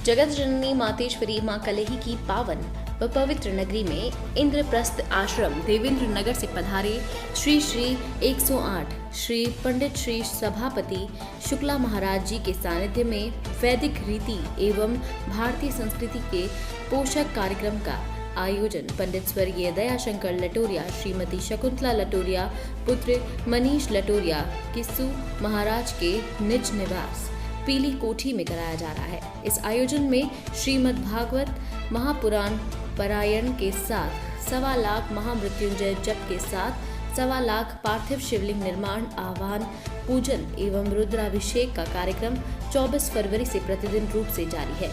जगत जननी मातेश्वरी मां कलेही की पावन व पवित्र नगरी में इंद्रप्रस्थ आश्रम देवेंद्र नगर से पधारे श्री श्री 108 श्री पंडित श्री सभापति शुक्ला महाराज जी के सानिध्य में वैदिक रीति एवं भारतीय संस्कृति के पोषक कार्यक्रम का आयोजन पंडित स्वर्गीय दयाशंकर लटोरिया, श्रीमती शकुंतला लटोरिया, पुत्र मनीष लटोरिया किस्सू महाराज के निज निवास पीली कोठी में कराया जा रहा है। इस आयोजन में श्रीमद् भागवत महापुराण पारायण के साथ 1.25 लाख महामृत्युंजय जप के साथ 1.25 लाख पार्थिव शिवलिंग निर्माण, आह्वान, पूजन एवं रुद्राभिषेक का कार्यक्रम 24 फरवरी से प्रतिदिन रूप से जारी है,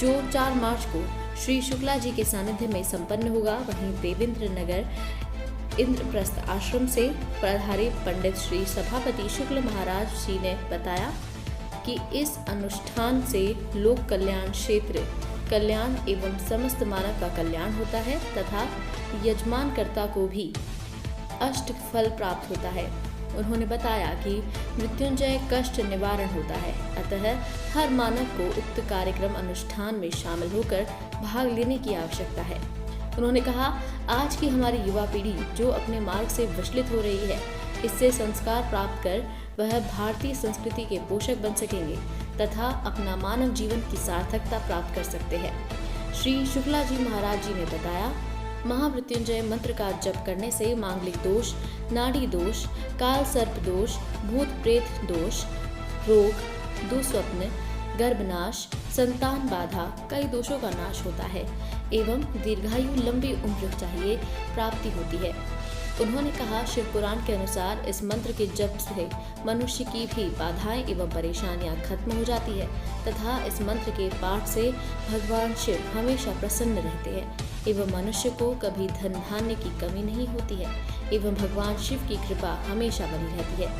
जो 4 मार्च को श्री शुक्ला जी के सानिध्य में संपन्न होगा। वहीं देवेंद्र नगर इंद्रप्रस्थ आश्रम से पधारे पंडित श्री सभापति शुक्ल महाराज जी ने बताया कि इस अनुष्ठान से लोक कल्याण, क्षेत्र कल्याण एवं समस्त मानव का कल्याण होता है तथा यजमानकर्ता को भी अष्ट फल प्राप्त होता है। उन्होंने बताया कि मृत्युंजय कष्ट निवारण होता है, अतः हर मानव को उक्त कार्यक्रम अनुष्ठान में शामिल होकर भाग लेने की आवश्यकता है। उन्होंने कहा, आज की हमारी युवा पीढ़ी जो अपने मार्ग से विचलित हो रही है, इससे संस्कार प्राप्त कर वह भारतीय संस्कृति के पोषक बन सकेंगे तथा अपना मानव जीवन की सार्थकता प्राप्त कर सकते हैं। श्री शुक्ला जी महाराज जी ने बताया, महामृत्युंजय मंत्र का जप करने से मांगलिक दोष, नाड़ी दोष, काल सर्प दोष, भूत प्रेत दोष, रोग, दुस्वप्न, गर्भनाश, संतान बाधा, कई दोषों का नाश होता है एवं दीर्घायु, लंबी उम्र चाहिए प्राप्ति होती है। उन्होंने कहा, शिव पुराण के अनुसार इस मंत्र के जप से मनुष्य की भी बाधाएं एवं परेशानियां खत्म हो जाती है तथा इस मंत्र के पाठ से भगवान शिव हमेशा प्रसन्न रहते हैं एवं मनुष्य को कभी धन धान्य की कमी नहीं होती है एवं भगवान शिव की कृपा हमेशा बनी रहती है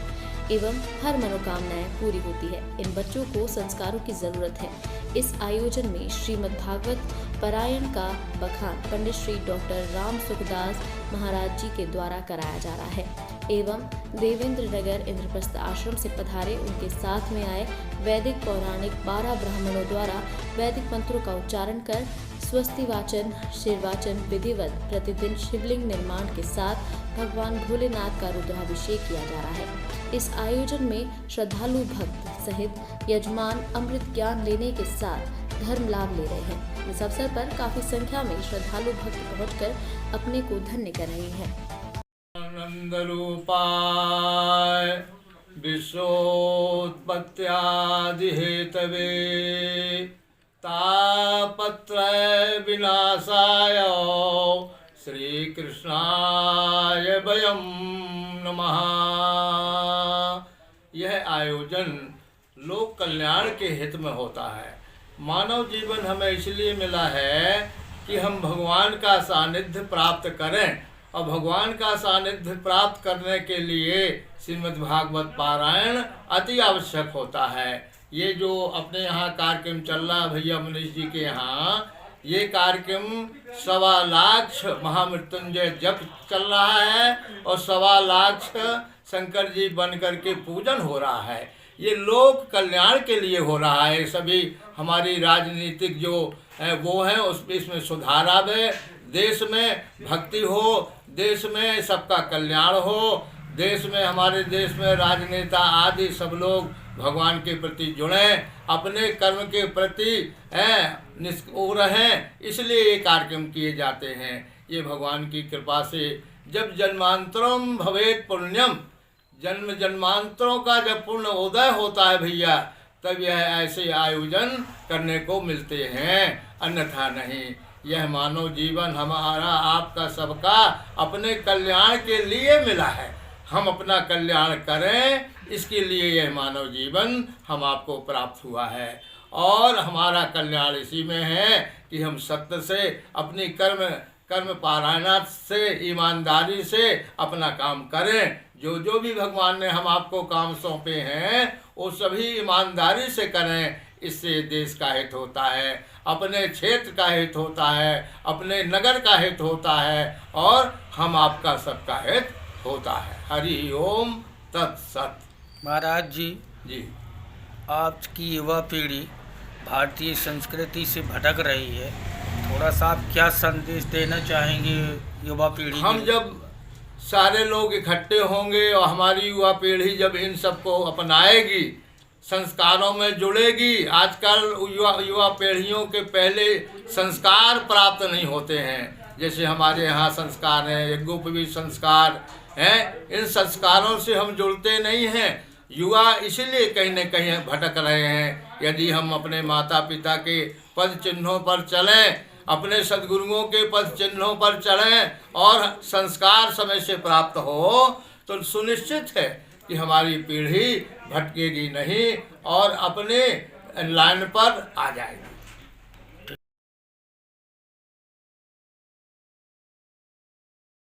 एवं हर मनोकामनाएं पूरी होती है। इन बच्चों को संस्कारों की जरूरत है। इस आयोजन में श्रीमद् भागवत पारायण का बखान पंडित श्री डॉक्टर राम सुखदास महाराज जी के द्वारा कराया जा रहा है एवं देवेंद्र नगर इंद्रप्रस्थ आश्रम से पधारे उनके साथ में आए वैदिक पौराणिक 12 ब्राह्मणों द्वारा वैदिक मंत्रों का उच्चारण कर स्वस्ति वाचन, शीर्वाचन विधिवत प्रतिदिन शिवलिंग निर्माण के साथ भगवान भोलेनाथ का रुद्राभिषेक किया जा रहा है। इस आयोजन में श्रद्धालु भक्त सहित यजमान अमृत ज्ञान लेने के साथ धर्म लाभ ले रहे हैं। इस अवसर पर काफी संख्या में श्रद्धालु भक्त पहुंचकर अपने को धन्य कर रहे हैं। आनंद रूपाय विश्वोत्पत्त्यादि हेतवे तापत्रय विनाशाय श्री कृष्णाय वयं नमः। यह आयोजन लोक कल्याण के हित में होता है। मानव जीवन हमें इसलिए मिला है कि हम भगवान का सानिध्य प्राप्त करें और भगवान का सानिध्य प्राप्त करने के लिए श्रीमद् भागवत पारायण अति आवश्यक होता है। ये जो अपने यहाँ कार्यक्रम चल रहा भैया मनीष जी के यहाँ, ये कार्यक्रम 1.25 लाख महामृत्युंजय जप चल रहा है और 1.25 लाख शंकर जी बन करके पूजन हो रहा है। ये लोक कल्याण के लिए हो रहा है। सभी हमारी राजनीतिक जो है वो है उसमें इसमें सुधार आवे, देश में भक्ति हो, देश में सबका कल्याण हो, देश में हमारे देश में राजनेता आदि सब लोग भगवान के प्रति जुड़े, अपने कर्म के प्रति निष्ठुर रहें, इसलिए ये कार्यक्रम किए जाते हैं। ये भगवान की कृपा से जब जन्मांतरम भवेत पुण्यम, जन्म जन्मांतरों का जब पुण्य उदय होता है भैया, तब यह ऐसे आयोजन करने को मिलते हैं, अन्यथा नहीं। यह मानव जीवन हमारा आपका सबका अपने कल्याण के लिए मिला है। हम अपना कल्याण करें, इसके लिए यह मानव जीवन हम आपको प्राप्त हुआ है और हमारा कल्याण इसी में है कि हम सत्य से अपनी कर्म पारायण से ईमानदारी से अपना काम करें। जो जो भी भगवान ने हम आपको काम सौंपे हैं वो सभी ईमानदारी से करें। इससे देश का हित होता है, अपने क्षेत्र का हित होता है, अपने नगर का हित होता है और हम आपका सबका हित होता है। हरि ओम तत्सत। महाराज जी जी, आज की युवा पीढ़ी भारतीय संस्कृति से भटक रही है। थोड़ा सा आप क्या संदेश देना चाहेंगे युवा पीढ़ी हम जब सारे लोग इकट्ठे होंगे और हमारी युवा पीढ़ी जब इन सबको अपनाएगी, संस्कारों में जुड़ेगी। आजकल युवा पीढ़ियों के पहले संस्कार प्राप्त नहीं होते हैं, जैसे हमारे यहाँ संस्कार हैं, यज्ञोपवीत संस्कार हैं। इन संस्कारों से हम जुड़ते नहीं हैं। युवा इसलिए कहीं न कहीं भटक रहे हैं। यदि हम अपने माता पिता के पद चिन्हों पर चलें, अपने सद्गुरुओं के पद चिन्हों पर चलें और संस्कार समय से प्राप्त हो, तो सुनिश्चित है कि हमारी पीढ़ी भटकेगी नहीं और अपने लाइन पर आ जाएगी।